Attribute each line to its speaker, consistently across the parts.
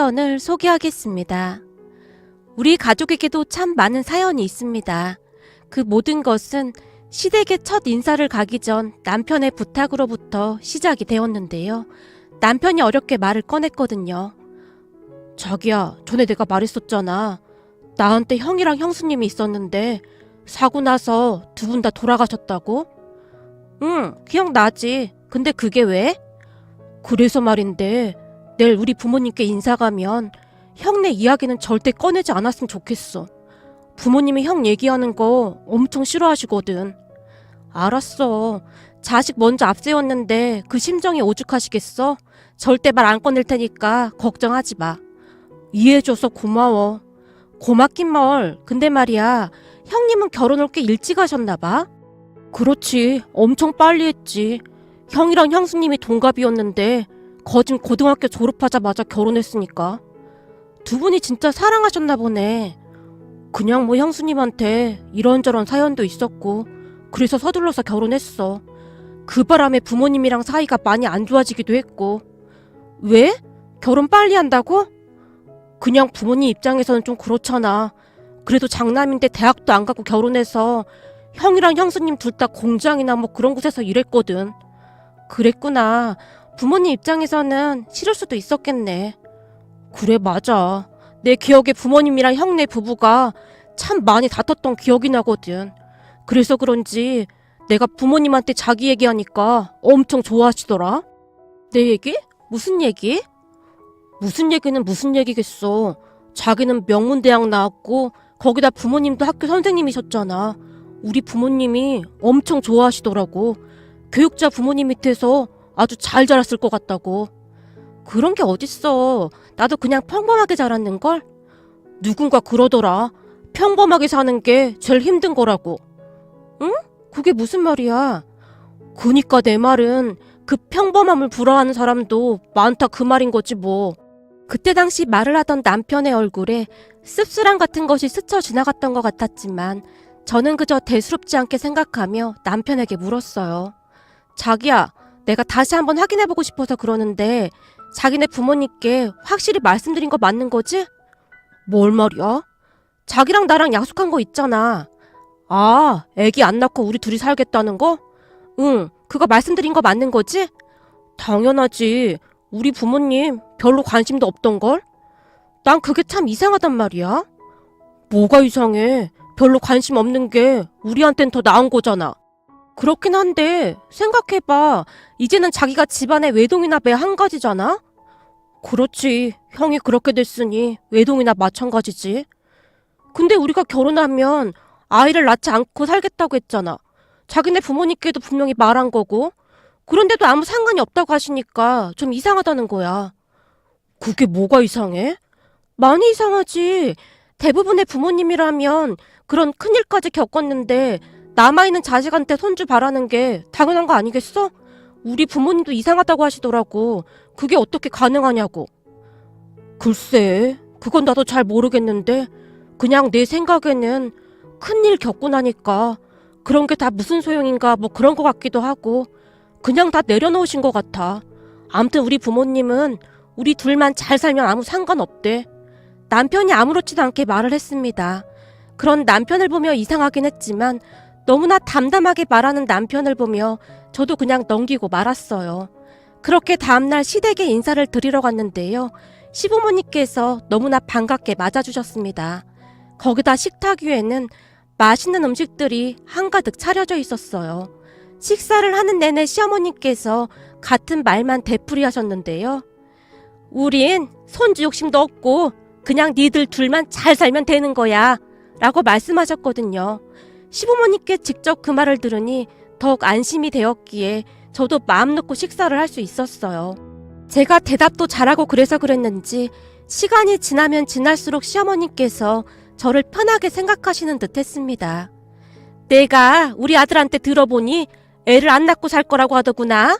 Speaker 1: 사연을 소개하겠습니다. 우리 가족에게도 참 많은 사연이 있습니다. 그 모든 것은 시댁의 첫 인사를 가기 전 남편의 부탁으로부터 시작이 되었는데요. 남편이 어렵게 말을 꺼냈거든요. 자기야, 전에 내가 말했었잖아. 나한테 형이랑 형수님이 있었는데 사고 나서 두 분 다 돌아가셨다고? 응, 기억나지. 근데 그게 왜? 그래서 말인데 내일 우리 부모님께 인사 가면 형네 이야기는 절대 꺼내지 않았으면 좋겠어. 부모님이 형 얘기하는 거 엄청 싫어하시거든. 알았어. 자식 먼저 앞세웠는데 그 심정이 오죽하시겠어? 절대 말 안 꺼낼 테니까 걱정하지 마. 이해해줘서 고마워. 고맙긴 뭘. 근데 말이야, 형님은 결혼을 꽤 일찍 하셨나 봐? 그렇지. 엄청 빨리 했지. 형이랑 형수님이 동갑이었는데 거진 고등학교 졸업하자마자 결혼했으니까. 두 분이 진짜 사랑하셨나 보네. 그냥 뭐 형수님한테 이런저런 사연도 있었고 그래서 서둘러서 결혼했어. 그 바람에 부모님이랑 사이가 많이 안 좋아지기도 했고. 왜? 결혼 빨리 한다고? 그냥 부모님 입장에서는 좀 그렇잖아. 그래도 장남인데 대학도 안 가고 결혼해서 형이랑 형수님 둘 다 공장이나 뭐 그런 곳에서 일했거든. 그랬구나. 부모님 입장에서는 싫을 수도 있었겠네. 그래, 맞아. 내 기억에 부모님이랑 형네 부부가 참 많이 다퉜던 기억이 나거든. 그래서 그런지 내가 부모님한테 자기 얘기하니까 엄청 좋아하시더라. 내 얘기? 무슨 얘기? 무슨 얘기는 무슨 얘기겠어. 자기는 명문대학 나왔고 거기다 부모님도 학교 선생님이셨잖아. 우리 부모님이 엄청 좋아하시더라고. 교육자 부모님 밑에서 아주 잘 자랐을 것 같다고. 그런 게 어딨어. 나도 그냥 평범하게 자랐는걸? 누군가 그러더라. 평범하게 사는 게 제일 힘든 거라고. 응? 그게 무슨 말이야? 그니까 내 말은 그 평범함을 부러워하는 사람도 많다 그 말인 거지 뭐. 그때 당시 말을 하던 남편의 얼굴에 씁쓸함 같은 것이 스쳐 지나갔던 것 같았지만 저는 그저 대수롭지 않게 생각하며 남편에게 물었어요. 자기야, 내가 다시 한번 확인해보고 싶어서 그러는데 자기네 부모님께 확실히 말씀드린 거 맞는 거지? 뭘 말이야? 자기랑 나랑 약속한 거 있잖아. 아, 애기 안 낳고 우리 둘이 살겠다는 거? 응, 그거 말씀드린 거 맞는 거지? 당연하지. 우리 부모님 별로 관심도 없던걸? 난 그게 참 이상하단 말이야. 뭐가 이상해? 별로 관심 없는 게 우리한텐 더 나은 거잖아. 그렇긴 한데 생각해봐. 이제는 자기가 집안의 외동이나 매 한 가지잖아? 그렇지. 형이 그렇게 됐으니 외동이나 마찬가지지. 근데 우리가 결혼하면 아이를 낳지 않고 살겠다고 했잖아. 자기네 부모님께도 분명히 말한 거고. 그런데도 아무 상관이 없다고 하시니까 좀 이상하다는 거야. 그게 뭐가 이상해? 많이 이상하지. 대부분의 부모님이라면 그런 큰일까지 겪었는데 남아있는 자식한테 손주 바라는 게 당연한 거 아니겠어? 우리 부모님도 이상하다고 하시더라고. 그게 어떻게 가능하냐고. 글쎄, 그건 나도 잘 모르겠는데 그냥 내 생각에는 큰일 겪고 나니까 그런 게 다 무슨 소용인가 뭐 그런 거 같기도 하고 그냥 다 내려놓으신 것 같아. 암튼 우리 부모님은 우리 둘만 잘 살면 아무 상관없대. 남편이 아무렇지도 않게 말을 했습니다. 그런 남편을 보며 이상하긴 했지만 너무나 담담하게 말하는 남편을 보며 저도 그냥 넘기고 말았어요. 그렇게 다음날 시댁에 인사를 드리러 갔는데요. 시부모님께서 너무나 반갑게 맞아주셨습니다. 거기다 식탁 위에는 맛있는 음식들이 한가득 차려져 있었어요. 식사를 하는 내내 시어머님께서 같은 말만 되풀이하셨는데요. 우린 손주 욕심도 없고 그냥 니들 둘만 잘 살면 되는 거야 라고 말씀하셨거든요. 시부모님께 직접 그 말을 들으니 더욱 안심이 되었기에 저도 마음 놓고 식사를 할 수 있었어요. 제가 대답도 잘하고 그래서 그랬는지 시간이 지나면 지날수록 시어머님께서 저를 편하게 생각하시는 듯 했습니다. 내가 우리 아들한테 들어보니 애를 안 낳고 살 거라고 하더구나.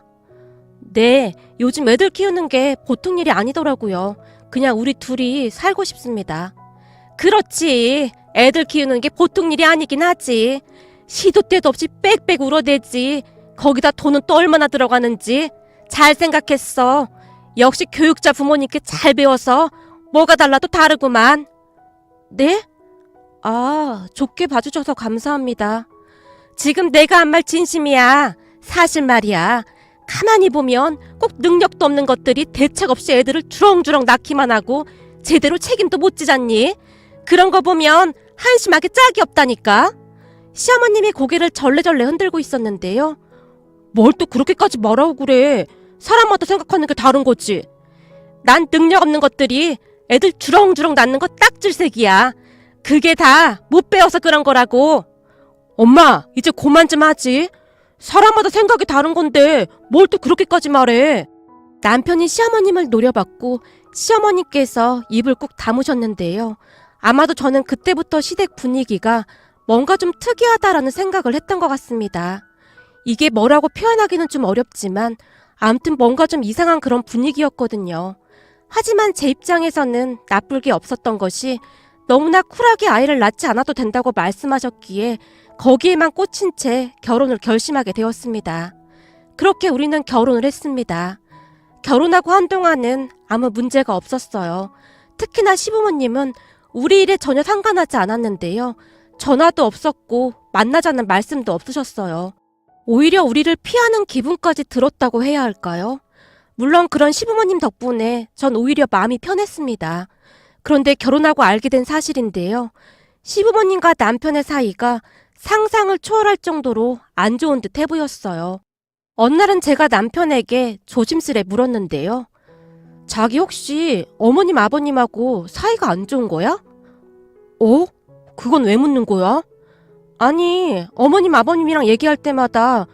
Speaker 1: 네, 요즘 애들 키우는 게 보통 일이 아니더라고요. 그냥 우리 둘이 살고 싶습니다. 그렇지. 애들 키우는 게 보통 일이 아니긴 하지. 시도 때도 없이 빽빽 울어대지. 거기다 돈은 또 얼마나 들어가는지 잘 생각했어. 역시 교육자 부모님께 잘 배워서 뭐가 달라도 다르구만. 네? 아, 좋게 봐주셔서 감사합니다. 지금 내가 한 말 진심이야. 사실 말이야. 가만히 보면 꼭 능력도 없는 것들이 대책 없이 애들을 주렁주렁 낳기만 하고 제대로 책임도 못 지잖니? 그런 거 보면 한심하게 짝이 없다니까. 시어머님이 고개를 절레절레 흔들고 있었는데요. 뭘 또 그렇게까지 말하고 그래. 사람마다 생각하는 게 다른 거지. 난 능력 없는 것들이 애들 주렁주렁 낳는 거 딱 질색이야. 그게 다 못 배워서 그런 거라고. 엄마, 이제 그만 좀 하지. 사람마다 생각이 다른 건데 뭘 또 그렇게까지 말해. 남편이 시어머님을 노려봤고 시어머니께서 입을 꾹 다무셨는데요. 아마도 저는 그때부터 시댁 분위기가 뭔가 좀 특이하다라는 생각을 했던 것 같습니다. 이게 뭐라고 표현하기는 좀 어렵지만 아무튼 뭔가 좀 이상한 그런 분위기였거든요. 하지만 제 입장에서는 나쁠 게 없었던 것이 너무나 쿨하게 아이를 낳지 않아도 된다고 말씀하셨기에 거기에만 꽂힌 채 결혼을 결심하게 되었습니다. 그렇게 우리는 결혼을 했습니다. 결혼하고 한동안은 아무 문제가 없었어요. 특히나 시부모님은 우리 일에 전혀 상관하지 않았는데요. 전화도 없었고 만나자는 말씀도 없으셨어요. 오히려 우리를 피하는 기분까지 들었다고 해야 할까요? 물론 그런 시부모님 덕분에 전 오히려 마음이 편했습니다. 그런데 결혼하고 알게 된 사실인데요. 시부모님과 남편의 사이가 상상을 초월할 정도로 안 좋은 듯 해 보였어요. 어느 날은 제가 남편에게 조심스레 물었는데요. 자기 혹시 어머님 아버님하고 사이가 안 좋은 거야? 어? 그건 왜 묻는 거야? 아니, 어머님 아버님이랑 얘기할 때마다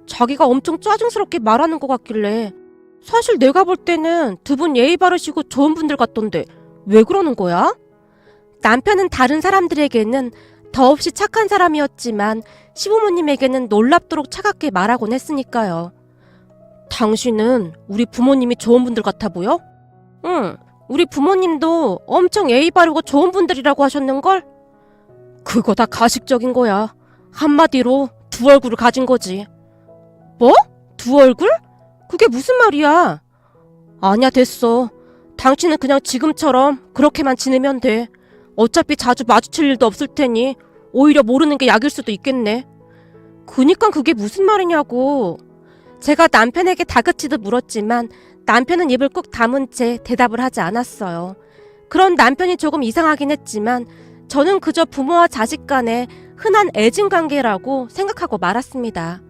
Speaker 1: 자기가 엄청 짜증스럽게 말하는 것 같길래 사실 내가 볼 때는 두 분 예의 바르시고 좋은 분들 같던데 왜 그러는 거야? 남편은 다른 사람들에게는 더없이 착한 사람이었지만 시부모님에게는 놀랍도록 차갑게 말하곤 했으니까요. 당신은 우리 부모님이 좋은 분들 같아 보여? 응, 우리 부모님도 엄청 예의 바르고 좋은 분들이라고 하셨는걸? 그거 다 가식적인 거야. 한마디로 두 얼굴을 가진 거지. 뭐? 두 얼굴? 그게 무슨 말이야? 아니야, 됐어. 당신은 그냥 지금처럼 그렇게만 지내면 돼. 어차피 자주 마주칠 일도 없을 테니 오히려 모르는 게 약일 수도 있겠네. 그니까 그게 무슨 말이냐고. 제가 남편에게 다그치듯 물었지만 남편은 입을 꾹 다문 채 대답을 하지 않았어요. 그런 남편이 조금 이상하긴 했지만 저는 그저 부모와 자식 간의 흔한 애증 관계라고 생각하고 말았습니다.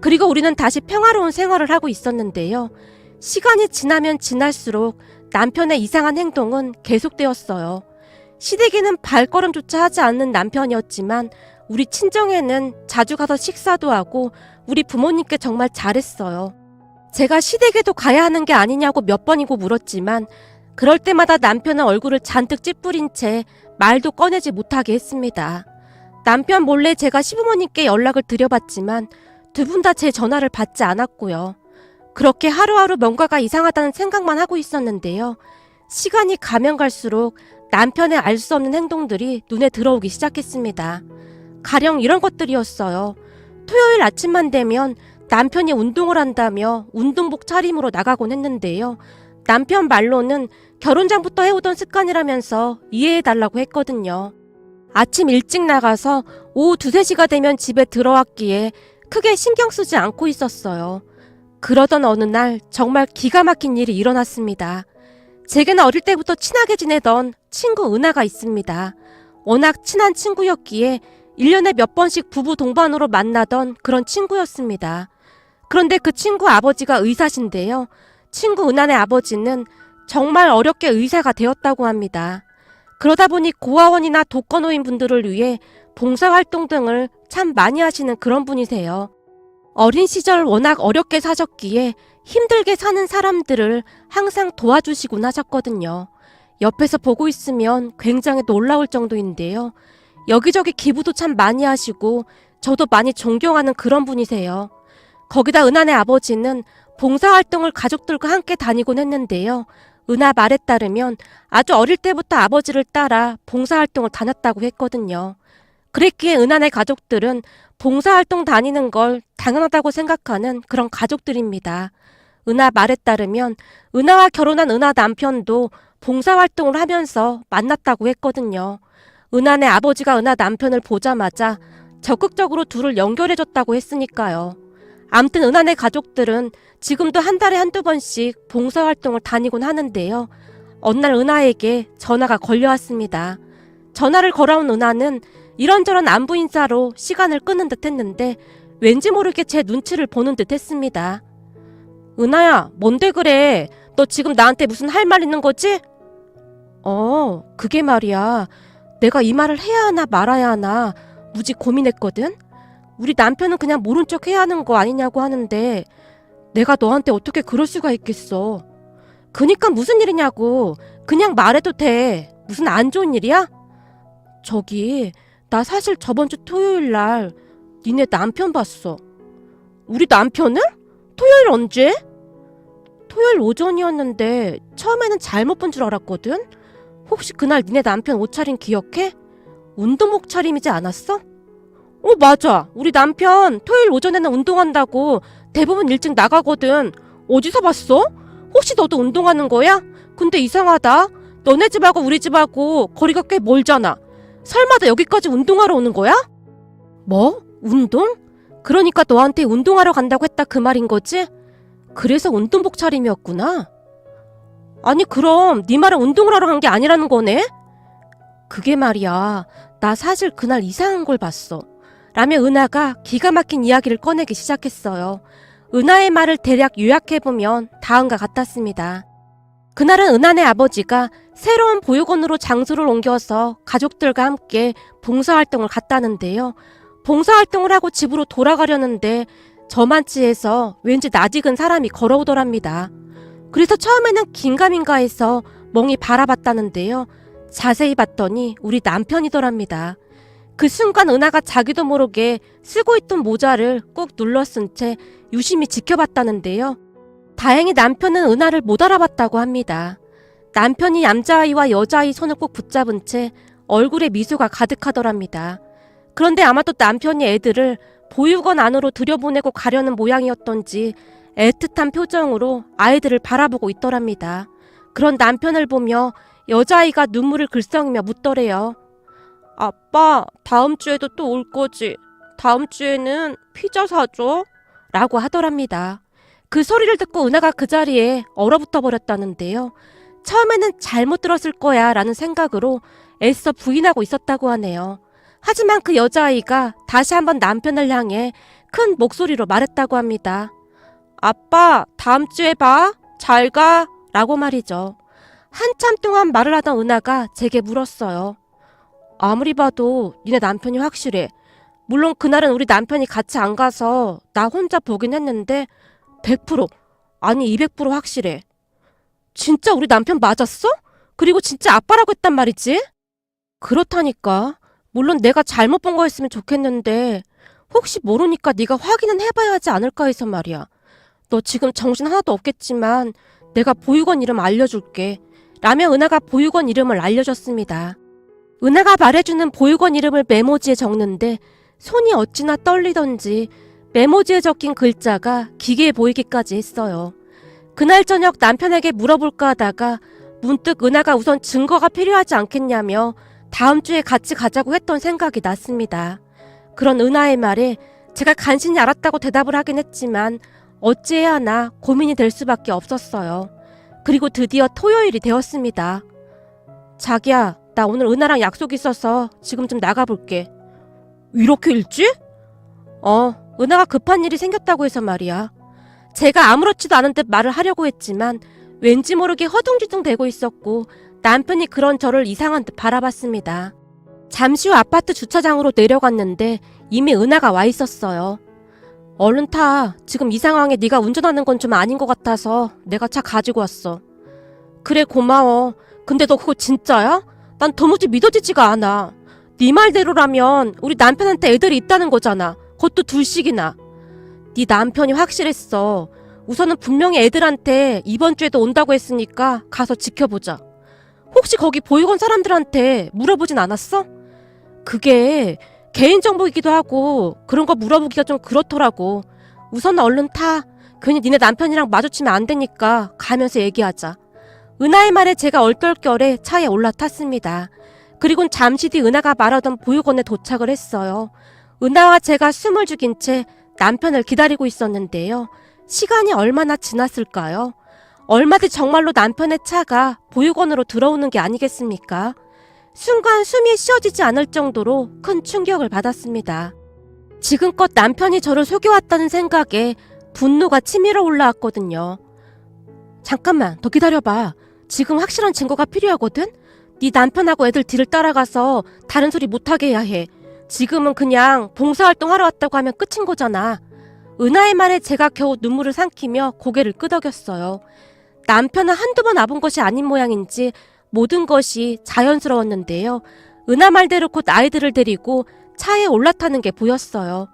Speaker 1: 그리고 우리는 다시 평화로운 생활을 하고 있었는데요. 시간이 지나면 지날수록 남편의 이상한 행동은 계속되었어요. 시댁에는 발걸음조차 하지 않는 남편이었지만 우리 친정에는 자주 가서 식사도 하고 우리 부모님께 정말 잘했어요. 제가 시댁에도 가야 하는 게 아니냐고 몇 번이고 물었지만 그럴 때마다 남편은 얼굴을 잔뜩 찌푸린 채 말도 꺼내지 못하게 했습니다. 남편 몰래 제가 시부모님께 연락을 드려봤지만 두 분 다 제 전화를 받지 않았고요. 그렇게 하루하루 뭔가가 이상하다는 생각만 하고 있었는데요. 시간이 가면 갈수록 남편의 알 수 없는 행동들이 눈에 들어오기 시작했습니다. 가령 이런 것들이었어요. 토요일 아침만 되면 남편이 운동을 한다며 운동복 차림으로 나가곤 했는데요. 남편 말로는 결혼 전부터 해오던 습관이라면서 이해해달라고 했거든요. 아침 일찍 나가서 오후 2, 3시가 되면 집에 들어왔기에 크게 신경 쓰지 않고 있었어요. 그러던 어느 날 정말 기가 막힌 일이 일어났습니다. 제게는 어릴 때부터 친하게 지내던 친구 은하가 있습니다. 워낙 친한 친구였기에 1년에 몇 번씩 부부 동반으로 만나던 그런 친구였습니다. 그런데 그 친구 아버지가 의사신데요. 친구 은하의 아버지는 정말 어렵게 의사가 되었다고 합니다. 그러다 보니 고아원이나 독거노인 분들을 위해 봉사활동 등을 참 많이 하시는 그런 분이세요. 어린 시절 워낙 어렵게 사셨기에 힘들게 사는 사람들을 항상 도와주시곤 하셨거든요. 옆에서 보고 있으면 굉장히 놀라울 정도인데요. 여기저기 기부도 참 많이 하시고 저도 많이 존경하는 그런 분이세요. 거기다 은하의 아버지는 봉사활동을 가족들과 함께 다니곤 했는데요. 은하 말에 따르면 아주 어릴 때부터 아버지를 따라 봉사활동을 다녔다고 했거든요. 그랬기에 은하의 가족들은 봉사활동 다니는 걸 당연하다고 생각하는 그런 가족들입니다. 은하 말에 따르면 은하와 결혼한 은하 남편도 봉사활동을 하면서 만났다고 했거든요. 은하네 아버지가 은하 남편을 보자마자 적극적으로 둘을 연결해줬다고 했으니까요. 암튼 은하네 가족들은 지금도 한 달에 한두 번씩 봉사활동을 다니곤 하는데요. 어느 날 은하에게 전화가 걸려왔습니다. 전화를 걸어온 은하는 이런저런 안부 인사로 시간을 끄는 듯 했는데 왠지 모르게 제 눈치를 보는 듯 했습니다. 은하야, 뭔데 그래? 너 지금 나한테 무슨 할 말 있는 거지? 그게 말이야. 내가 이 말을 해야 하나 말아야 하나 무지 고민했거든? 우리 남편은 그냥 모른 척 해야 하는 거 아니냐고 하는데 내가 너한테 어떻게 그럴 수가 있겠어. 그니까 무슨 일이냐고. 그냥 말해도 돼. 무슨 안 좋은 일이야? 저기, 나 사실 저번 주 토요일 날 니네 남편 봤어. 우리 남편을? 토요일 언제? 토요일 오전이었는데 처음에는 잘못 본 줄 알았거든? 혹시 그날 니네 남편 옷차림 기억해? 운동복 차림이지 않았어? 맞아. 우리 남편 토요일 오전에는 운동한다고 대부분 일찍 나가거든. 어디서 봤어? 혹시 너도 운동하는 거야? 근데 이상하다. 너네 집하고 우리 집하고 거리가 꽤 멀잖아. 설마 다 여기까지 운동하러 오는 거야? 뭐? 운동? 그러니까 너한테 운동하러 간다고 했다 그 말인 거지? 그래서 운동복 차림이었구나. 아니 그럼 네 말은 운동을 하러 간 게 아니라는 거네? 그게 말이야. 나 사실 그날 이상한 걸 봤어. 라며 은하가 기가 막힌 이야기를 꺼내기 시작했어요. 은하의 말을 대략 요약해보면 다음과 같았습니다. 그날은 은하네 아버지가 새로운 보육원으로 장소를 옮겨서 가족들과 함께 봉사활동을 갔다는데요. 봉사활동을 하고 집으로 돌아가려는데 저만치에서 왠지 낯익은 사람이 걸어오더랍니다. 그래서 처음에는 긴가민가 해서 멍이 바라봤다는데요. 자세히 봤더니 우리 남편이더랍니다. 그 순간 은하가 자기도 모르게 쓰고 있던 모자를 꾹 눌러 쓴 채 유심히 지켜봤다는데요. 다행히 남편은 은하를 못 알아봤다고 합니다. 남편이 남자아이와 여자아이 손을 꼭 붙잡은 채 얼굴에 미소가 가득하더랍니다. 그런데 아마도 남편이 애들을 보육원 안으로 들여보내고 가려는 모양이었던지 애틋한 표정으로 아이들을 바라보고 있더랍니다. 그런 남편을 보며 여자아이가 눈물을 글썽이며 묻더래요. 아빠, 다음 주에도 또 올 거지? 다음 주에는 피자 사줘? 라고 하더랍니다. 그 소리를 듣고 은하가 그 자리에 얼어붙어 버렸다는데요. 처음에는 잘못 들었을 거야 라는 생각으로 애써 부인하고 있었다고 하네요. 하지만 그 여자아이가 다시 한번 남편을 향해 큰 목소리로 말했다고 합니다. 아빠, 다음 주에 봐. 잘 가. 라고 말이죠. 한참 동안 말을 하던 은하가 제게 물었어요. 아무리 봐도 니네 남편이 확실해. 물론 그날은 우리 남편이 같이 안 가서 나 혼자 보긴 했는데 100% 아니 200% 확실해. 진짜 우리 남편 맞았어? 그리고 진짜 아빠라고 했단 말이지? 그렇다니까. 물론 내가 잘못 본 거였으면 좋겠는데 혹시 모르니까 네가 확인은 해봐야 하지 않을까 해서 말이야. 너 지금 정신 하나도 없겠지만 내가 보육원 이름 알려줄게. 라며 은하가 보육원 이름을 알려줬습니다. 은하가 말해주는 보육원 이름을 메모지에 적는데 손이 어찌나 떨리던지 메모지에 적힌 글자가 기괴해 보이기까지 했어요. 그날 저녁 남편에게 물어볼까 하다가 문득 은하가 우선 증거가 필요하지 않겠냐며 다음 주에 같이 가자고 했던 생각이 났습니다. 그런 은하의 말에 제가 간신히 알았다고 대답을 하긴 했지만 어찌해야 하나 고민이 될 수밖에 없었어요. 그리고 드디어 토요일이 되었습니다. 자기야, 나 오늘 은하랑 약속 있어서 지금 좀 나가볼게. 이렇게 일찍? 은하가 급한 일이 생겼다고 해서 말이야. 제가 아무렇지도 않은 듯 말을 하려고 했지만 왠지 모르게 허둥지둥 대고 있었고 남편이 그런 저를 이상한 듯 바라봤습니다. 잠시 후 아파트 주차장으로 내려갔는데 이미 은하가 와 있었어요. 얼른 타. 지금 이 상황에 네가 운전하는 건 좀 아닌 것 같아서 내가 차 가지고 왔어. 그래 고마워. 근데 너 그거 진짜야? 난 도무지 믿어지지가 않아. 네 말대로라면 우리 남편한테 애들이 있다는 거잖아. 그것도 둘씩이나. 네 남편이 확실했어. 우선은 분명히 애들한테 이번 주에도 온다고 했으니까 가서 지켜보자. 혹시 거기 보육원 사람들한테 물어보진 않았어? 그게 개인정보이기도 하고 그런 거 물어보기가 좀 그렇더라고. 우선 얼른 타. 괜히 니네 남편이랑 마주치면 안 되니까 가면서 얘기하자. 은하의 말에 제가 얼떨결에 차에 올라탔습니다. 그리곤 잠시 뒤 은하가 말하던 보육원에 도착을 했어요. 은하와 제가 숨을 죽인 채 남편을 기다리고 있었는데요. 시간이 얼마나 지났을까요? 얼마 뒤 정말로 남편의 차가 보육원으로 들어오는 게 아니겠습니까? 순간 숨이 쉬어지지 않을 정도로 큰 충격을 받았습니다. 지금껏 남편이 저를 속여왔다는 생각에 분노가 치밀어 올라왔거든요. 잠깐만, 더 기다려봐. 지금 확실한 증거가 필요하거든? 네 남편하고 애들 뒤를 따라가서 다른 소리 못하게 해야 해. 지금은 그냥 봉사활동 하러 왔다고 하면 끝인 거잖아. 은하의 말에 제가 겨우 눈물을 삼키며 고개를 끄덕였어요. 남편은 한두 번 와본 것이 아닌 모양인지 모든 것이 자연스러웠는데요. 은하 말대로 곧 아이들을 데리고 차에 올라타는 게 보였어요.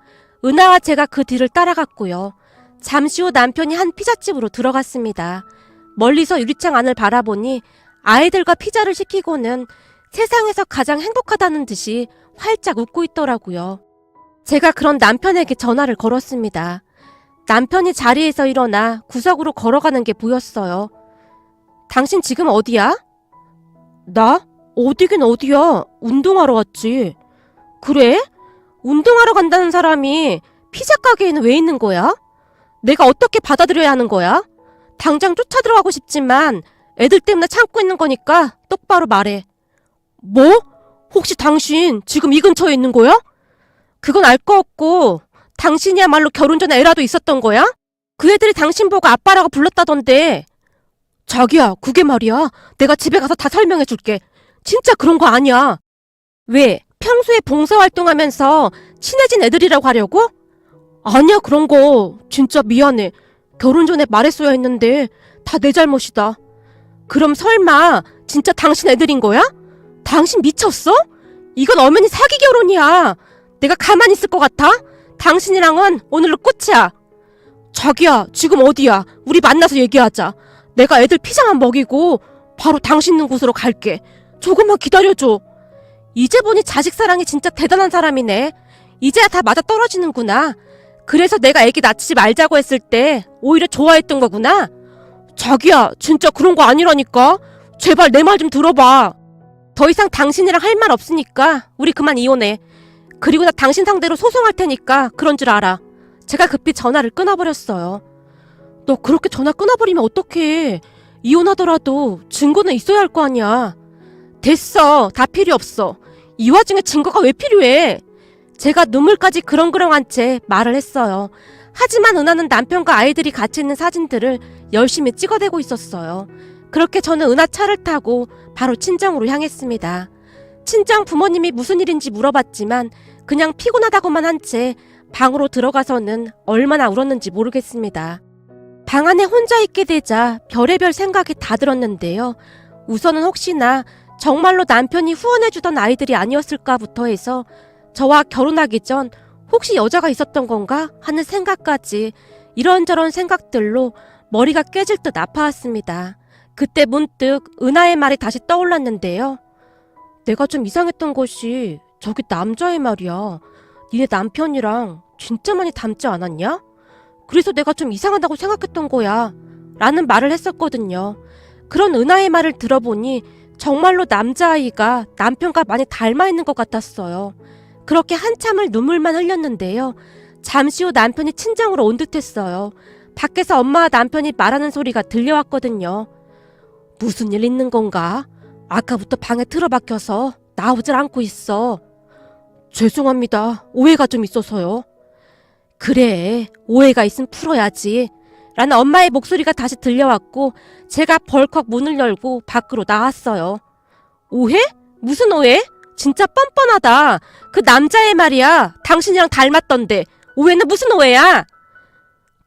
Speaker 1: 은하와 제가 그 뒤를 따라갔고요. 잠시 후 남편이 한 피자집으로 들어갔습니다. 멀리서 유리창 안을 바라보니 아이들과 피자를 시키고는 세상에서 가장 행복하다는 듯이 활짝 웃고 있더라고요. 제가 그런 남편에게 전화를 걸었습니다. 남편이 자리에서 일어나 구석으로 걸어가는 게 보였어요. 당신 지금 어디야? 나? 어디긴 어디야. 운동하러 왔지. 그래? 운동하러 간다는 사람이 피자 가게에는 왜 있는 거야? 내가 어떻게 받아들여야 하는 거야? 당장 쫓아 들어가고 싶지만 애들 때문에 참고 있는 거니까 똑바로 말해. 뭐? 혹시 당신 지금 이 근처에 있는 거야? 그건 알 거 없고 당신이야말로 결혼 전에 애라도 있었던 거야? 그 애들이 당신 보고 아빠라고 불렀다던데. 자기야, 그게 말이야. 내가 집에 가서 다 설명해 줄게. 진짜 그런 거 아니야. 왜? 평소에 봉사활동하면서 친해진 애들이라고 하려고? 아니야, 그런 거. 진짜 미안해. 결혼 전에 말했어야 했는데 다 내 잘못이다. 그럼 설마 진짜 당신 애들인 거야? 당신 미쳤어? 이건 엄연히 사기 결혼이야. 내가 가만히 있을 것 같아? 당신이랑은 오늘로 끝이야. 자기야, 지금 어디야? 우리 만나서 얘기하자. 내가 애들 피자만 먹이고 바로 당신 있는 곳으로 갈게. 조금만 기다려줘. 이제 보니 자식 사랑이 진짜 대단한 사람이네. 이제야 다 맞아떨어지는구나. 그래서 내가 애기 낳지 말자고 했을 때 오히려 좋아했던 거구나. 자기야, 진짜 그런 거 아니라니까. 제발 내 말 좀 들어봐. 더 이상 당신이랑 할 말 없으니까 우리 그만 이혼해. 그리고 나 당신 상대로 소송할 테니까 그런 줄 알아. 제가 급히 전화를 끊어버렸어요. 너 그렇게 전화 끊어버리면 어떡해. 이혼하더라도 증거는 있어야 할 거 아니야. 됐어. 다 필요 없어. 이 와중에 증거가 왜 필요해. 제가 눈물까지 그렁그렁한 채 말을 했어요. 하지만 은하는 남편과 아이들이 같이 있는 사진들을 열심히 찍어대고 있었어요. 그렇게 저는 은하 차를 타고 바로 친정으로 향했습니다. 친정 부모님이 무슨 일인지 물어봤지만 그냥 피곤하다고만 한 채 방으로 들어가서는 얼마나 울었는지 모르겠습니다. 방 안에 혼자 있게 되자 별의별 생각이 다 들었는데요. 우선은 혹시나 정말로 남편이 후원해주던 아이들이 아니었을까부터 해서 저와 결혼하기 전 혹시 여자가 있었던 건가 하는 생각까지 이런저런 생각들로 머리가 깨질 듯 아파왔습니다. 그때 문득 은하의 말이 다시 떠올랐는데요. 내가 좀 이상했던 것이 저기 남자의 말이야. 니네 남편이랑 진짜 많이 닮지 않았냐? 그래서 내가 좀 이상하다고 생각했던 거야. 라는 말을 했었거든요. 그런 은하의 말을 들어보니 정말로 남자아이가 남편과 많이 닮아 있는 것 같았어요. 그렇게 한참을 눈물만 흘렸는데요. 잠시 후 남편이 친정으로 온 듯했어요. 밖에서 엄마와 남편이 말하는 소리가 들려왔거든요. 무슨 일 있는 건가? 아까부터 방에 틀어박혀서 나오질 않고 있어. 죄송합니다. 오해가 좀 있어서요. 그래, 오해가 있으면 풀어야지. 라는 엄마의 목소리가 다시 들려왔고 제가 벌컥 문을 열고 밖으로 나왔어요. 오해? 무슨 오해? 진짜 뻔뻔하다. 그 남자의 말이야. 당신이랑 닮았던데. 오해는 무슨 오해야?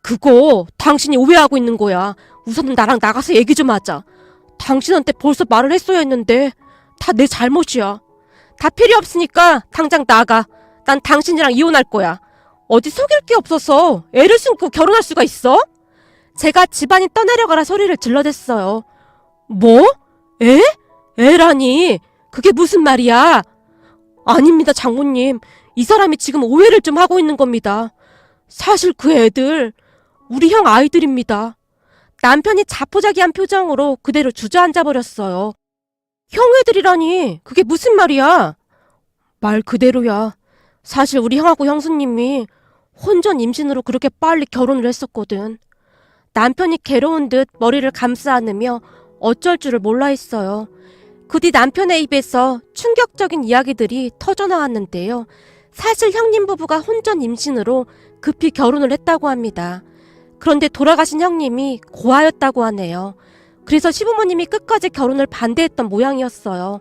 Speaker 1: 그거 당신이 오해하고 있는 거야. 우선은 나랑 나가서 얘기 좀 하자. 당신한테 벌써 말을 했어야 했는데 다 내 잘못이야. 다 필요 없으니까 당장 나가. 난 당신이랑 이혼할 거야. 어디 속일 게 없어서 애를 숨고 결혼할 수가 있어? 제가 집안이 떠내려가라 소리를 질러댔어요. 뭐? 애? 애라니? 그게 무슨 말이야? 아닙니다, 장모님. 이 사람이 지금 오해를 좀 하고 있는 겁니다. 사실 그 애들 우리 형 아이들입니다. 남편이 자포자기한 표정으로 그대로 주저앉아 버렸어요. 형애들이라니 그게 무슨 말이야? 말 그대로야. 사실 우리 형하고 형수님이 혼전 임신으로 그렇게 빨리 결혼을 했었거든. 남편이 괴로운 듯 머리를 감싸 안으며 어쩔 줄을 몰라 했어요. 그 뒤 남편의 입에서 충격적인 이야기들이 터져나왔는데요. 사실 형님 부부가 혼전 임신으로 급히 결혼을 했다고 합니다. 그런데 돌아가신 형님이 고아였다고 하네요. 그래서 시부모님이 끝까지 결혼을 반대했던 모양이었어요.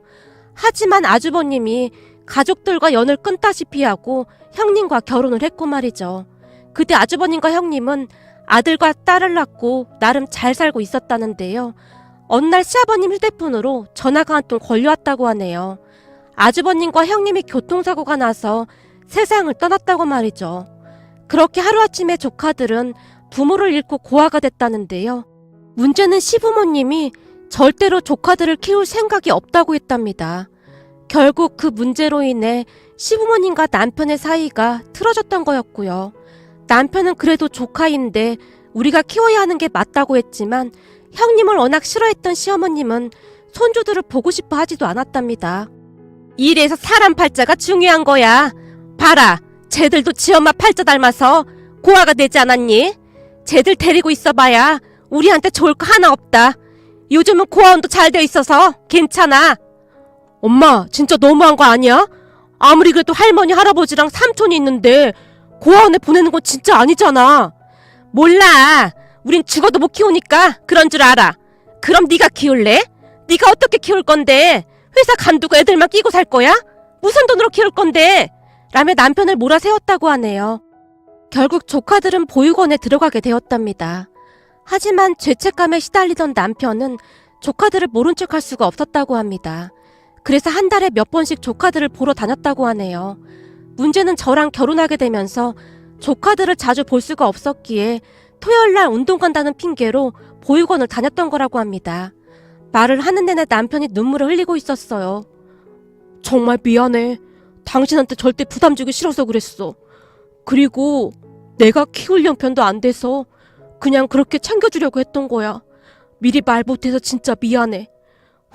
Speaker 1: 하지만 아주버님이 가족들과 연을 끊다시피 하고 형님과 결혼을 했고 말이죠. 그때 아주버님과 형님은 아들과 딸을 낳고 나름 잘 살고 있었다는데요. 어느 날 시아버님 휴대폰으로 전화가 한 통 걸려왔다고 하네요. 아주버님과 형님이 교통사고가 나서 세상을 떠났다고 말이죠. 그렇게 하루아침에 조카들은 부모를 잃고 고아가 됐다는데요. 문제는 시부모님이 절대로 조카들을 키울 생각이 없다고 했답니다. 결국 그 문제로 인해 시부모님과 남편의 사이가 틀어졌던 거였고요. 남편은 그래도 조카인데 우리가 키워야 하는 게 맞다고 했지만 형님을 워낙 싫어했던 시어머님은 손주들을 보고 싶어 하지도 않았답니다. 이래서 사람 팔자가 중요한 거야. 봐라, 쟤들도 지엄마 팔자 닮아서 고아가 되지 않았니? 쟤들 데리고 있어봐야 우리한테 좋을 거 하나 없다. 요즘은 고아원도 잘 돼 있어서 괜찮아. 엄마, 진짜 너무한 거 아니야? 아무리 그래도 할머니, 할아버지랑 삼촌이 있는데 고아원에 보내는 건 진짜 아니잖아. 몰라. 우린 죽어도 못 키우니까 그런 줄 알아. 그럼 네가 키울래? 네가 어떻게 키울 건데? 회사 간두고 애들만 끼고 살 거야? 무슨 돈으로 키울 건데? 라며 남편을 몰아세웠다고 하네요. 결국 조카들은 보육원에 들어가게 되었답니다. 하지만 죄책감에 시달리던 남편은 조카들을 모른 척할 수가 없었다고 합니다. 그래서 한 달에 몇 번씩 조카들을 보러 다녔다고 하네요. 문제는 저랑 결혼하게 되면서 조카들을 자주 볼 수가 없었기에 토요일날 운동 간다는 핑계로 보육원을 다녔던 거라고 합니다. 말을 하는 내내 남편이 눈물을 흘리고 있었어요. 정말 미안해. 당신한테 절대 부담 주기 싫어서 그랬어. 그리고 내가 키울 형편도 안 돼서 그냥 그렇게 챙겨주려고 했던 거야. 미리 말 못해서 진짜 미안해.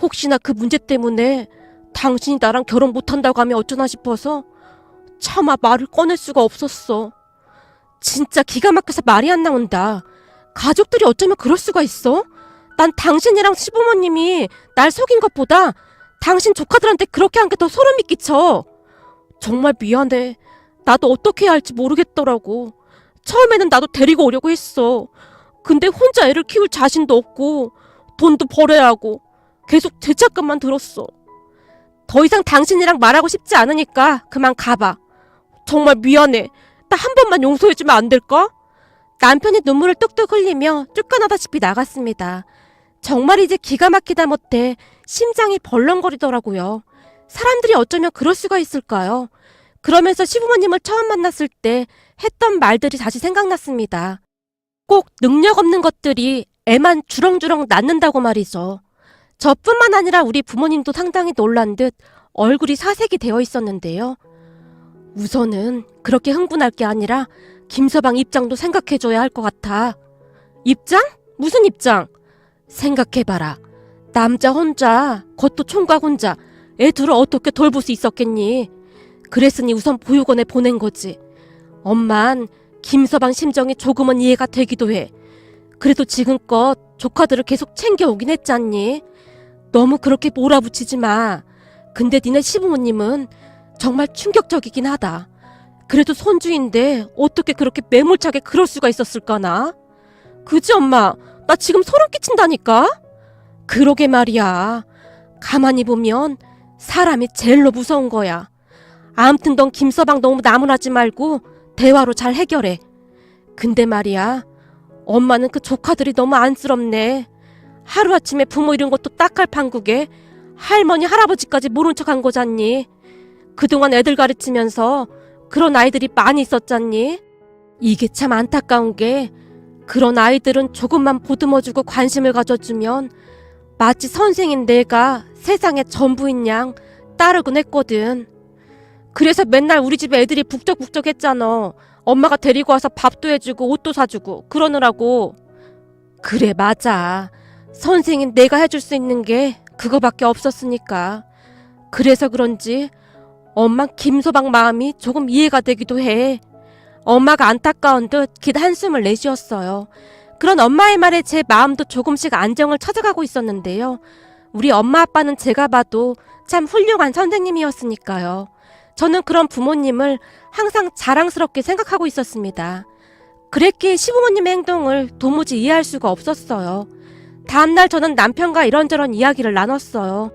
Speaker 1: 혹시나 그 문제 때문에 당신이 나랑 결혼 못한다고 하면 어쩌나 싶어서 차마 말을 꺼낼 수가 없었어. 진짜 기가 막혀서 말이 안 나온다. 가족들이 어쩌면 그럴 수가 있어? 난 당신이랑 시부모님이 날 속인 것보다 당신 조카들한테 그렇게 한 게 더 소름이 끼쳐. 정말 미안해. 나도 어떻게 해야 할지 모르겠더라고. 처음에는 나도 데리고 오려고 했어. 근데 혼자 애를 키울 자신도 없고 돈도 벌어야 하고 계속 죄책감만 들었어. 더 이상 당신이랑 말하고 싶지 않으니까 그만 가봐. 정말 미안해. 나 한 번만 용서해주면 안 될까? 남편이 눈물을 뚝뚝 흘리며 쫓겨나다시피 나갔습니다. 정말 이제 기가 막히다 못해 심장이 벌렁거리더라고요. 사람들이 어쩌면 그럴 수가 있을까요? 그러면서 시부모님을 처음 만났을 때 했던 말들이 다시 생각났습니다. 꼭 능력 없는 것들이 애만 주렁주렁 낳는다고 말이죠. 저뿐만 아니라 우리 부모님도 상당히 놀란 듯 얼굴이 사색이 되어 있었는데요. 우선은 그렇게 흥분할 게 아니라 김서방 입장도 생각해줘야 할 것 같아. 입장? 무슨 입장? 생각해봐라. 남자 혼자, 그것도 총각 혼자 애 둘을 어떻게 돌볼 수 있었겠니? 그랬으니 우선 보육원에 보낸 거지. 엄만 김서방 심정이 조금은 이해가 되기도 해. 그래도 지금껏 조카들을 계속 챙겨오긴 했잖니. 너무 그렇게 몰아붙이지 마. 근데 니네 시부모님은 정말 충격적이긴 하다. 그래도 손주인데 어떻게 그렇게 매몰차게 그럴 수가 있었을까나? 그지 엄마? 나 지금 소름 끼친다니까? 그러게 말이야. 가만히 보면 사람이 제일로 무서운 거야. 아무튼 넌 김서방 너무 나무라지 말고 대화로 잘 해결해. 근데 말이야, 엄마는 그 조카들이 너무 안쓰럽네. 하루아침에 부모 잃은 것도 딱할 판국에 할머니 할아버지까지 모른 척한 거잖니. 그동안 애들 가르치면서 그런 아이들이 많이 있었잖니. 이게 참 안타까운 게 그런 아이들은 조금만 보듬어주고 관심을 가져주면 마치 선생인 내가 세상의 전부인 양 따르곤 했거든. 그래서 맨날 우리 집에 애들이 북적북적 했잖아. 엄마가 데리고 와서 밥도 해주고 옷도 사주고 그러느라고. 그래, 맞아. 선생인 내가 해줄 수 있는 게 그거밖에 없었으니까. 그래서 그런지 엄마 김소방 마음이 조금 이해가 되기도 해. 엄마가 안타까운 듯 긴 한숨을 내쉬었어요. 그런 엄마의 말에 제 마음도 조금씩 안정을 찾아가고 있었는데요. 우리 엄마 아빠는 제가 봐도 참 훌륭한 선생님이었으니까요. 저는 그런 부모님을 항상 자랑스럽게 생각하고 있었습니다. 그랬기에 시부모님의 행동을 도무지 이해할 수가 없었어요. 다음날 저는 남편과 이런저런 이야기를 나눴어요.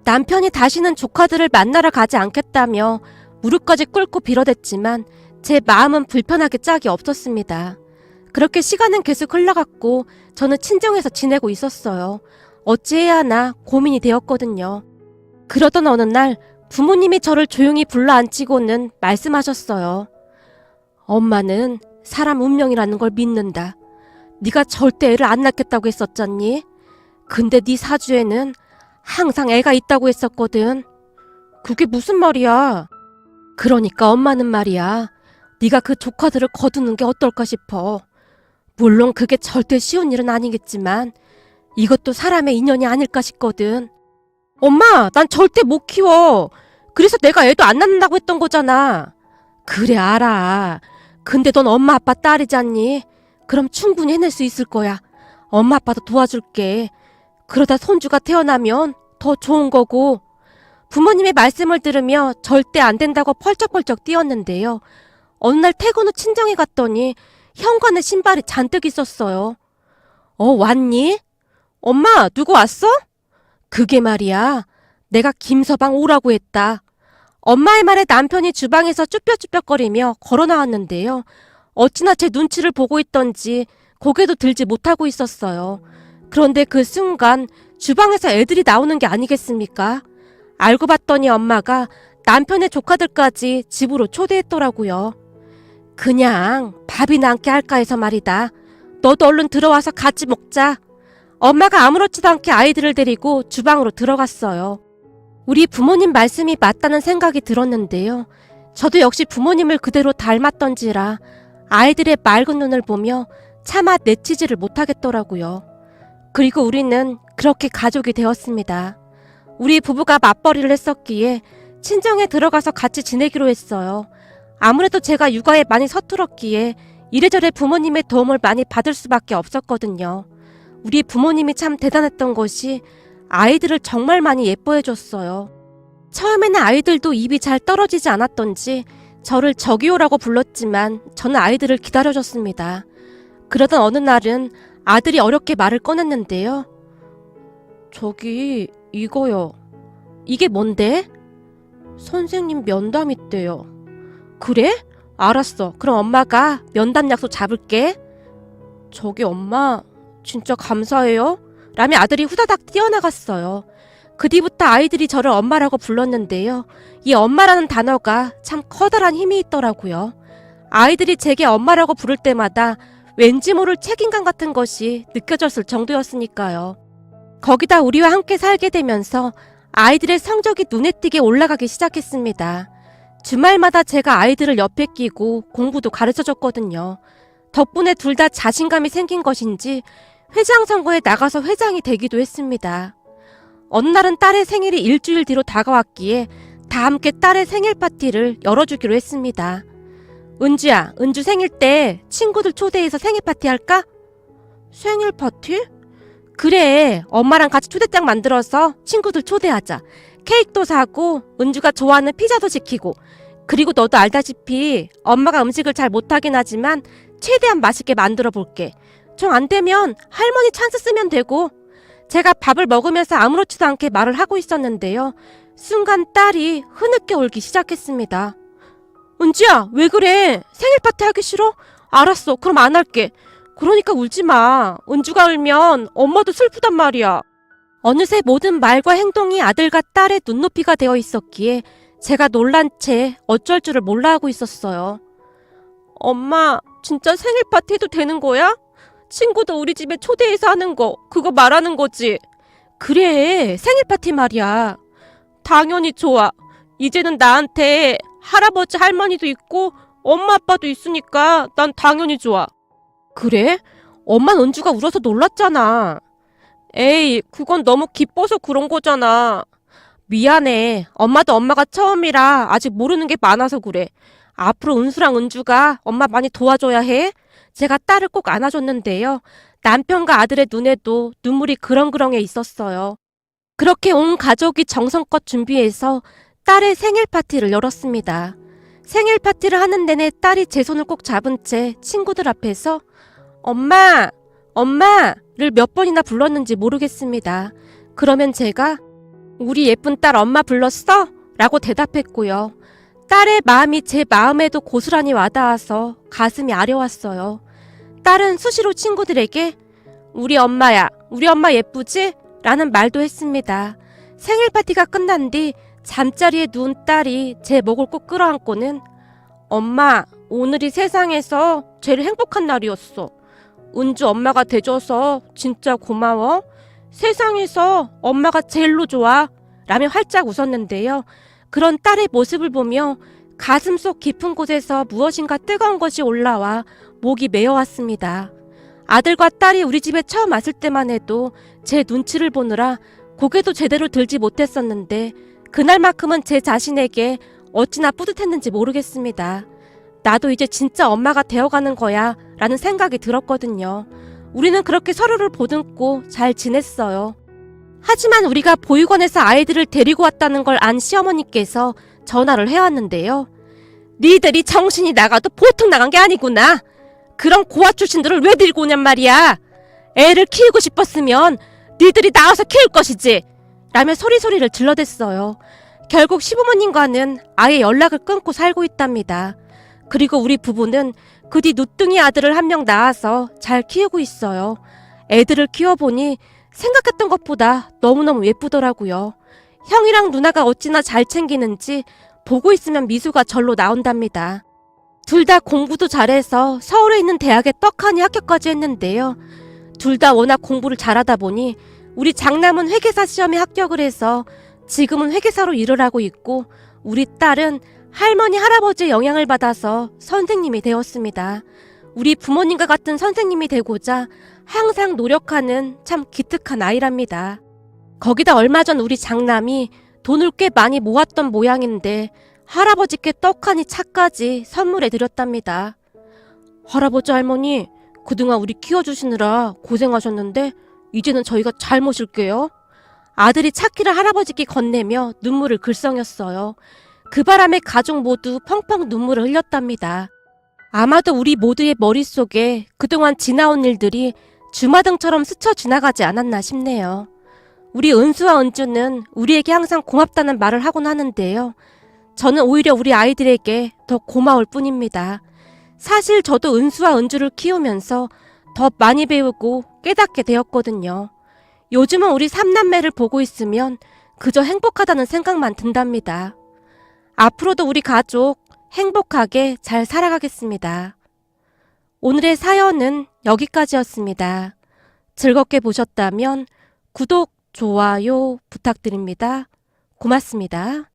Speaker 1: 남편이 다시는 조카들을 만나러 가지 않겠다며 무릎까지 꿇고 빌어댔지만 제 마음은 불편하게 짝이 없었습니다. 그렇게 시간은 계속 흘러갔고 저는 친정에서 지내고 있었어요. 어찌해야 하나 고민이 되었거든요. 그러던 어느 날 부모님이 저를 조용히 불러앉히고는 말씀하셨어요. 엄마는 사람 운명이라는 걸 믿는다. 네가 절대 애를 안 낳겠다고 했었잖니? 근데 네 사주에는 항상 애가 있다고 했었거든. 그게 무슨 말이야? 그러니까 엄마는 말이야. 네가 그 조카들을 거두는 게 어떨까 싶어. 물론 그게 절대 쉬운 일은 아니겠지만 이것도 사람의 인연이 아닐까 싶거든. 엄마, 난 절대 못 키워. 그래서 내가 애도 안 낳는다고 했던 거잖아. 그래, 알아. 근데 넌 엄마 아빠 딸이잖니? 그럼 충분히 해낼 수 있을 거야. 엄마 아빠도 도와줄게. 그러다 손주가 태어나면 더 좋은 거고. 부모님의 말씀을 들으며 절대 안 된다고 펄쩍펄쩍 뛰었는데요. 어느 날 퇴근 후 친정에 갔더니 현관에 신발이 잔뜩 있었어요. 왔니? 엄마, 누구 왔어? 그게 말이야. 내가 김서방 오라고 했다. 엄마의 말에 남편이 주방에서 쭈뼛쭈뼛거리며 걸어 나왔는데요. 어찌나 제 눈치를 보고 있던지 고개도 들지 못하고 있었어요. 그런데 그 순간 주방에서 애들이 나오는 게 아니겠습니까? 알고 봤더니 엄마가 남편의 조카들까지 집으로 초대했더라고요. 그냥 밥이나 함께 할까 해서 말이다. 너도 얼른 들어와서 같이 먹자. 엄마가 아무렇지도 않게 아이들을 데리고 주방으로 들어갔어요. 우리 부모님 말씀이 맞다는 생각이 들었는데요. 저도 역시 부모님을 그대로 닮았던지라 아이들의 맑은 눈을 보며 차마 내치지를 못하겠더라고요. 그리고 우리는 그렇게 가족이 되었습니다. 우리 부부가 맞벌이를 했었기에 친정에 들어가서 같이 지내기로 했어요. 아무래도 제가 육아에 많이 서툴었기에 이래저래 부모님의 도움을 많이 받을 수밖에 없었거든요. 우리 부모님이 참 대단했던 것이 아이들을 정말 많이 예뻐해 줬어요. 처음에는 아이들도 입이 잘 떨어지지 않았던지 저를 저기요라고 불렀지만 저는 아이들을 기다려줬습니다. 그러던 어느 날은 아들이 어렵게 말을 꺼냈는데요. 저기 이거요. 이게 뭔데? 선생님 면담 있대요. 그래? 알았어. 그럼 엄마가 면담 약속 잡을게. 저기 엄마 진짜 감사해요. 라며 아들이 후다닥 뛰어나갔어요. 그 뒤부터 아이들이 저를 엄마라고 불렀는데요. 이 엄마라는 단어가 참 커다란 힘이 있더라고요. 아이들이 제게 엄마라고 부를 때마다 왠지 모를 책임감 같은 것이 느껴졌을 정도였으니까요. 거기다 우리와 함께 살게 되면서 아이들의 성적이 눈에 띄게 올라가기 시작했습니다. 주말마다 제가 아이들을 옆에 끼고 공부도 가르쳐줬거든요. 덕분에 둘 다 자신감이 생긴 것인지 회장 선거에 나가서 회장이 되기도 했습니다. 어느 날은 딸의 생일이 일주일 뒤로 다가왔기에 다 함께 딸의 생일 파티를 열어주기로 했습니다. 은주야, 은주 생일 때 친구들 초대해서 생일 파티 할까? 생일 파티? 그래, 엄마랑 같이 초대장 만들어서 친구들 초대하자. 케이크도 사고 은주가 좋아하는 피자도 시키고. 그리고 너도 알다시피 엄마가 음식을 잘 못하긴 하지만 최대한 맛있게 만들어 볼게. 정 안 되면 할머니 찬스 쓰면 되고. 제가 밥을 먹으면서 아무렇지도 않게 말을 하고 있었는데요. 순간 딸이 흐느껴 울기 시작했습니다. 은지야, 왜 그래? 생일 파티 하기 싫어? 알았어, 그럼 안 할게. 그러니까 울지 마. 은주가 울면 엄마도 슬프단 말이야. 어느새 모든 말과 행동이 아들과 딸의 눈높이가 되어 있었기에 제가 놀란 채 어쩔 줄을 몰라 하고 있었어요. 엄마, 진짜 생일 파티 해도 되는 거야? 친구도 우리 집에 초대해서 하는 거, 그거 말하는 거지? 그래, 생일 파티 말이야. 당연히 좋아. 이제는 나한테 할아버지 할머니도 있고 엄마 아빠도 있으니까 난 당연히 좋아. 그래? 엄마는 은주가 울어서 놀랐잖아. 에이, 그건 너무 기뻐서 그런 거잖아. 미안해. 엄마도 엄마가 처음이라 아직 모르는 게 많아서 그래. 앞으로 은수랑 은주가 엄마 많이 도와줘야 해. 제가 딸을 꼭 안아줬는데요. 남편과 아들의 눈에도 눈물이 그렁그렁해 있었어요. 그렇게 온 가족이 정성껏 준비해서 딸의 생일 파티를 열었습니다. 생일 파티를 하는 내내 딸이 제 손을 꼭 잡은 채 친구들 앞에서 엄마! 엄마를 몇 번이나 불렀는지 모르겠습니다. 그러면 제가 우리 예쁜 딸 엄마 불렀어? 라고 대답했고요. 딸의 마음이 제 마음에도 고스란히 와닿아서 가슴이 아려왔어요. 딸은 수시로 친구들에게 우리 엄마야, 우리 엄마 예쁘지? 라는 말도 했습니다. 생일 파티가 끝난 뒤 잠자리에 누운 딸이 제 목을 꼭 끌어안고는 엄마, 오늘이 세상에서 제일 행복한 날이었어. 은주 엄마가 돼줘서 진짜 고마워. 세상에서 엄마가 제일로 좋아. 라며 활짝 웃었는데요. 그런 딸의 모습을 보며 가슴속 깊은 곳에서 무엇인가 뜨거운 것이 올라와 목이 메어왔습니다. 아들과 딸이 우리 집에 처음 왔을 때만 해도 제 눈치를 보느라 고개도 제대로 들지 못했었는데 그날만큼은 제 자신에게 어찌나 뿌듯했는지 모르겠습니다. 나도 이제 진짜 엄마가 되어가는 거야 라는 생각이 들었거든요. 우리는 그렇게 서로를 보듬고 잘 지냈어요. 하지만 우리가 보육원에서 아이들을 데리고 왔다는 걸 안 시어머니께서 전화를 해왔는데요. 니들이 정신이 나가도 보통 나간 게 아니구나. 그런 고아 출신들을 왜 데리고 오냔 말이야. 애를 키우고 싶었으면 니들이 나와서 키울 것이지. 라며 소리를 질러댔어요. 결국 시부모님과는 아예 연락을 끊고 살고 있답니다. 그리고 우리 부부는 그 뒤 누뚱이 아들을 한 명 낳아서 잘 키우고 있어요. 애들을 키워보니 생각했던 것보다 너무너무 예쁘더라고요. 형이랑 누나가 어찌나 잘 챙기는지 보고 있으면 미소가 절로 나온답니다. 둘 다 공부도 잘해서 서울에 있는 대학에 떡하니 합격까지 했는데요. 둘 다 워낙 공부를 잘하다 보니 우리 장남은 회계사 시험에 합격을 해서 지금은 회계사로 일을 하고 있고 우리 딸은 할머니 할아버지의 영향을 받아서 선생님이 되었습니다. 우리 부모님과 같은 선생님이 되고자 항상 노력하는 참 기특한 아이랍니다. 거기다 얼마 전 우리 장남이 돈을 꽤 많이 모았던 모양인데 할아버지께 떡하니 차까지 선물해 드렸답니다. 할아버지 할머니, 그동안 우리 키워주시느라 고생하셨는데 이제는 저희가 잘 모실게요. 아들이 차키를 할아버지께 건네며 눈물을 글썽였어요. 그 바람에 가족 모두 펑펑 눈물을 흘렸답니다. 아마도 우리 모두의 머릿속에 그동안 지나온 일들이 주마등처럼 스쳐 지나가지 않았나 싶네요. 우리 은수와 은주는 우리에게 항상 고맙다는 말을 하곤 하는데요. 저는 오히려 우리 아이들에게 더 고마울 뿐입니다. 사실 저도 은수와 은주를 키우면서 더 많이 배우고 깨닫게 되었거든요. 요즘은 우리 삼남매를 보고 있으면 그저 행복하다는 생각만 든답니다. 앞으로도 우리 가족 행복하게 잘 살아가겠습니다. 오늘의 사연은 여기까지였습니다. 즐겁게 보셨다면 구독, 좋아요 부탁드립니다. 고맙습니다.